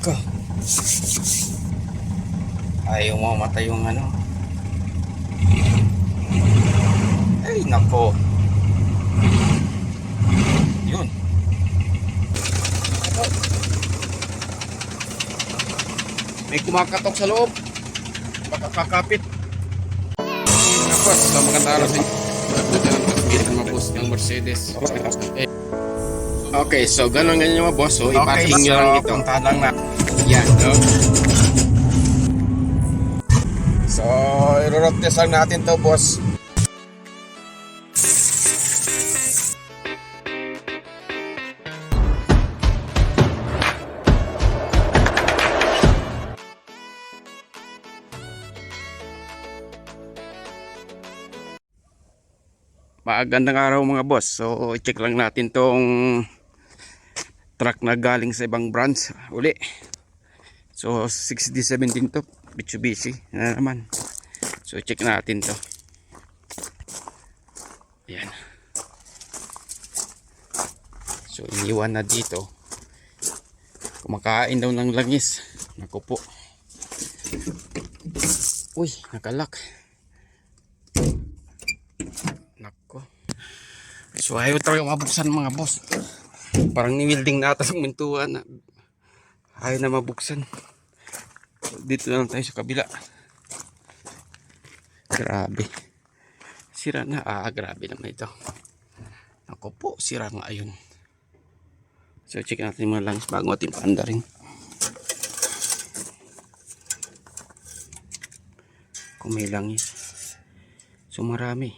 Nako. Ayaw mo matay yung ano. Ay nako. Yun. May kumakatok sa loob. Baka kakapit. Nako, so magandang araw sa inyo. Dito mga boss ng Mercedes. Okay, so ganun ganyan mga boss. So iparking nyo lang ito. Punta lang na. Yan, no? So, i-road test lang natin to boss. Magandang araw mga boss. So i-check lang natin tong truck na galing sa ibang branch uli. So 6017 to, Mitsubishi na naman. So check natin to. Ayan. So iniwan na dito. Kumakain daw ng langis. Naku po. Uy, nakalak. Nako. So ayaw talaga mabuksan mga boss. Parang ni-welding na ata ng mintuan na ayaw na mabuksan. So, dito na lang tayo sa kabila. Grabe. Sira na. Grabe naman ito. Ako po, sira nga ayun. So check natin mga langis bago ating paandarin. Kung may langis. So marami.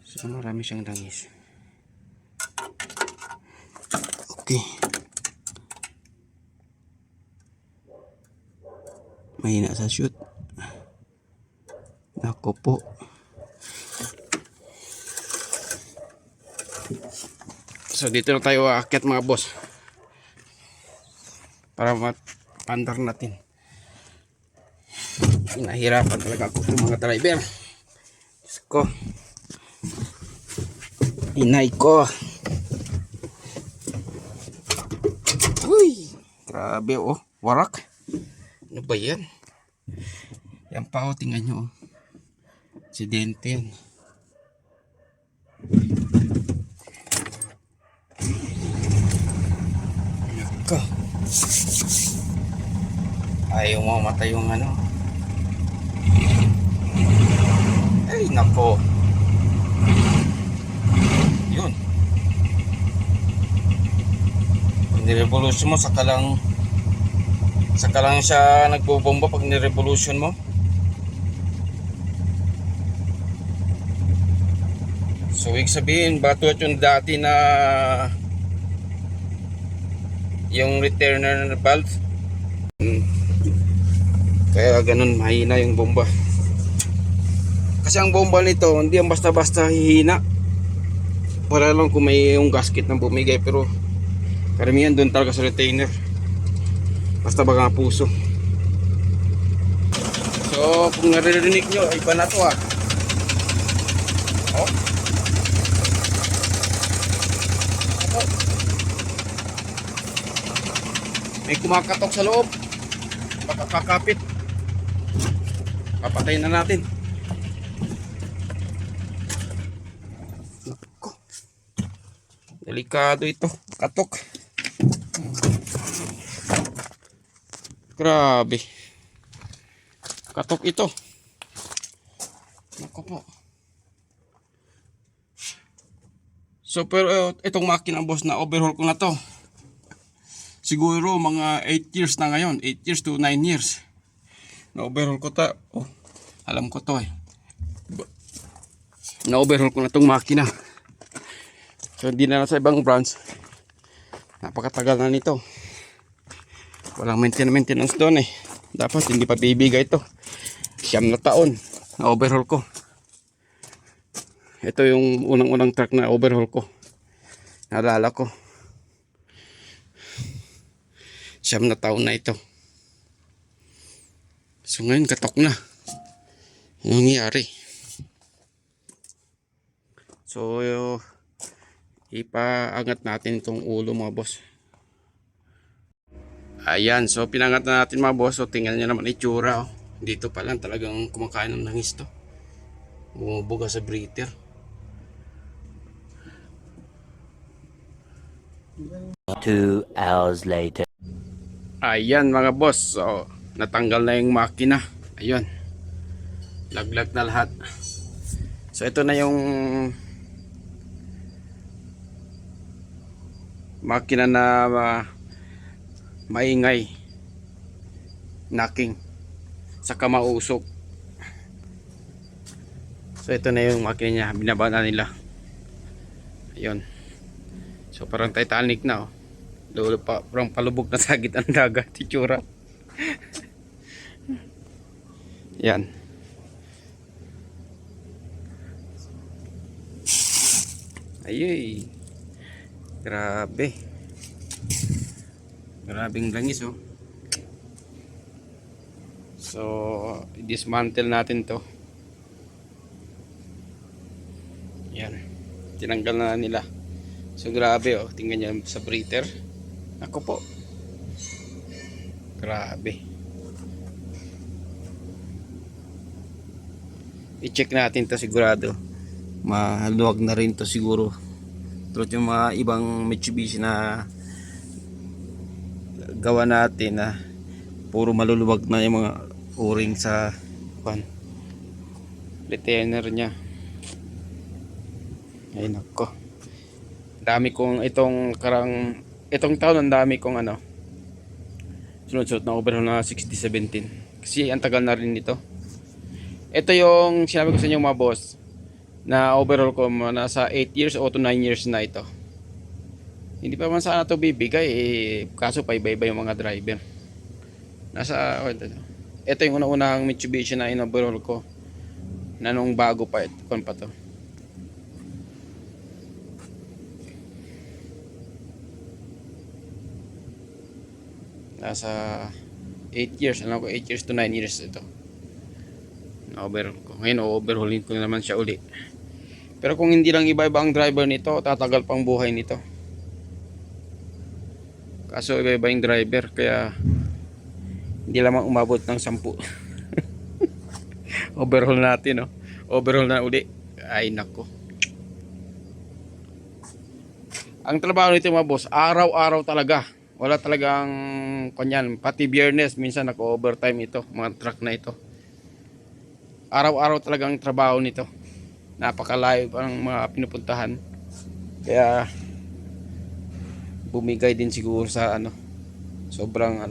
So marami siyang langis. Okay. Mahina sa shoot. Nako po. So dito na tayo aakyat mga boss. Para mapandar natin. Nahirapan talaga ako ng mga driver. Diyos ko. Inay ko. Uy, grabe oh, warak. Ano ba yan? Yan pa oh, tingnan nyo oh. Aksidente yan. Nako. Ayaw mo matay yung ano. Ay nako. Yun. Pag nirevolution mo, saka lang siya nagbobomba pag nirevolution mo. So ibig sabihin, batuat yung dati na yung returner valve. Kaya ganun mahina yung bomba. Kasi ang bomba nito hindi ang basta-basta hihina. Wala lang kung may yung gasket na bumigay, pero karamihan doon talaga sa retainer. Basta baga nga puso. So kung naririnig nyo, iba na to ah. Oh. May kumakatok sa loob. Baka kakapit. Papatayin na natin. Nako. Delikado ito. Katok. Grabe. Katok ito. Nako po. So pero itong makina boss na overhaul ko na to. Siguro mga 8 years na ngayon. 8 years to 9 years. Na-overhaul ko ta. Oh, alam ko to eh. Na-overhaul ko na tong makina. So hindi na sa ibang branch. Napakatagal na nito. Walang maintenance doon eh. Dapat hindi pa bibigay ito. 9 na taon na-overhaul ko. Ito yung unang-unang truck na overhaul ko. Naalala ko. 9 na taon na ito. So ngayon katok na. Anong nangyari? So ipaangat natin itong ulo mga boss. Ayan, so pinangat na natin mga boss. So tingnan nyo naman itsura. Oh. Dito pa lang talagang kumakain ng langis to. Bumubuga sa breeder. 2 hours later. Ayan mga boss. So natanggal na yung makina. Ayun. Laglag na lahat. So ito na yung makina na maingay, knocking, saka mausok. So ito na yung makina niya, binaba na nila. Ayun. So parang Titanic na oh. Lolo pa, parang palubog na sa gitna ng dagat, itsura. Yan. Ayy. Grabe. Grabing langis oh. So, i-dismantle natin to. Yan. Tinanggal na nila. So, grabe oh. Tingnan nyo sa breeder. Ako po. Grabe. I-check natin to sigurado. Maluwag na rin to siguro. Tulad yung mga ibang Mitsubishi na gawa natin na puro maluluwag na yung mga o-ring sa retainer nya. Ay nako, dami kong itong taon ang dami kong sunod-sunod na overhaul na 6017 kasi ang tagal na rin nito. Ito yung sinabi ko sa inyo mga boss na overhaul ko, nasa 8 years o to 9 years na ito. Hindi pa man sana to bibigay kaso pa iba-iba yung mga driver. Ito yung una-unang Mitsubishi na in-overhaul ko na nung bago pa ito pa to. Nasa 8 years, alam ko 8 years to 9 years ito na overhaul ko. Ngayon overhaulin ko naman siya uli. Pero kung hindi lang iba-iba ang driver nito, tatagal pang buhay nito. Kaso iba-iba yung driver kaya hindi lamang umabot ng 10. Overhaul natin, no? Overhaul na uli. Ay nako. Ang trabaho nito mga boss, araw-araw talaga. Wala talagang kanyan. Pati biyernes, minsan nako-overtime ito, mga truck na ito. Araw-araw talagang trabaho nito. Napakalayo pa ng mga pinupuntahan. Kaya bumigay din siguro sa sobrang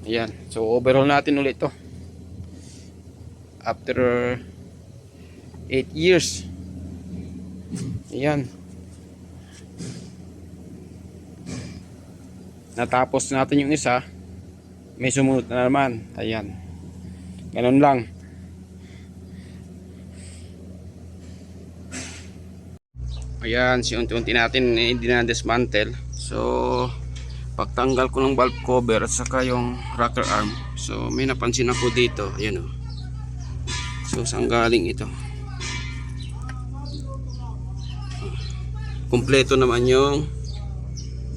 ayan, so overhaul natin ulit to after 8 years. Ayan, natapos natin yung isa, may sumunod na naman. Ayan, ganun lang. Ayan, si unti-unti natin dinadismantle. So pagtanggal ko ng valve cover at saka yung rocker arm, so may napansin ako dito. Ayan o. So saan galing ito? Kompleto naman yung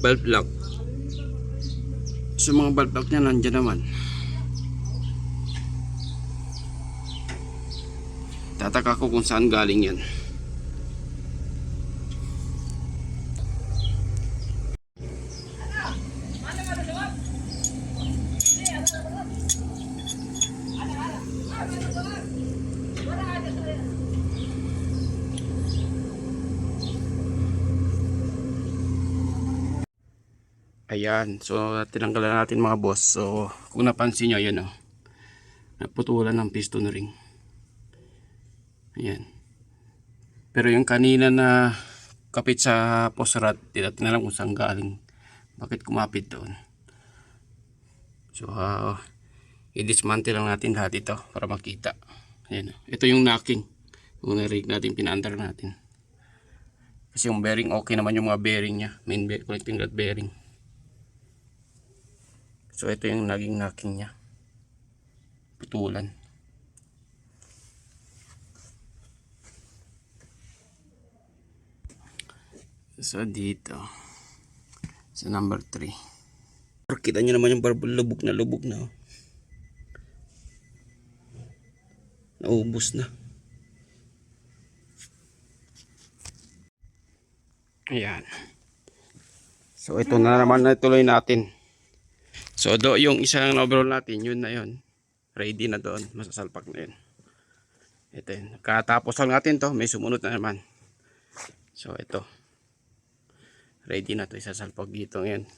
valve lock. So mga valve lock nya nandyan naman. Tataka ko kung saan galing yan. Ayan, so tinanggalan natin mga boss. So kung napansin nyo, yun naputulan ng piston ring. Ayan. Pero yung kanina na kapit sa post rod, tinatin lang kung saan galing. Bakit kumapit doon. So i-dismantle lang natin lahat ito para makita. Ayan. Ito yung knocking. Yung na-rig natin, pinaandar natin. Kasi yung bearing, okay naman yung mga bearing nya. Main connecting rod bearing. So ito yung naging knocking nya. Putulan. So dito Sa number 3. Kita nyo naman yung barbell, lubog na. Oh. Naubos na. Ayan. So ito na naman na tuloy natin. So yung isang overall natin, yun na yun. Ready na doon. Masasalpak na yun. Ito yun. Katapos lang natin to. May sumunod na naman. So ito. Ready na to. Isasalpak dito ngayon.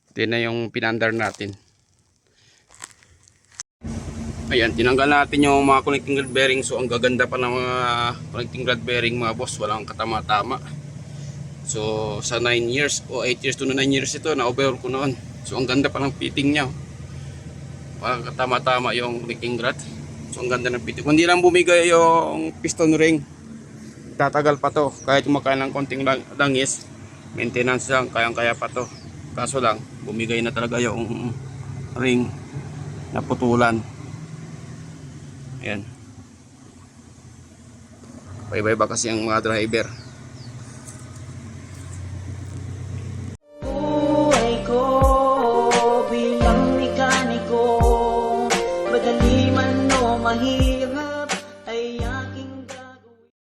Ito na yung pinandar natin. Ayan, tinanggal natin yung mga connecting rod bearing. So ang gaganda pa ng mga connecting rod bearing mga boss. Walang katama-tama. So sa 9 years o 8 years to 9 years ito, na-overhaul ko noon. So ang ganda pa ng fitting niya. Walang katama-tama yung connecting rod. So ang ganda ng fitting. Kung hindi lang bumigay yung piston ring, tatagal pa to. Kahit kumakain ng konting langis, maintenance lang, kayang-kaya pa to. Kaso lang, bumigay na talaga yung ring na putulan. Ayan. Iba-iba kasi ang mga driver.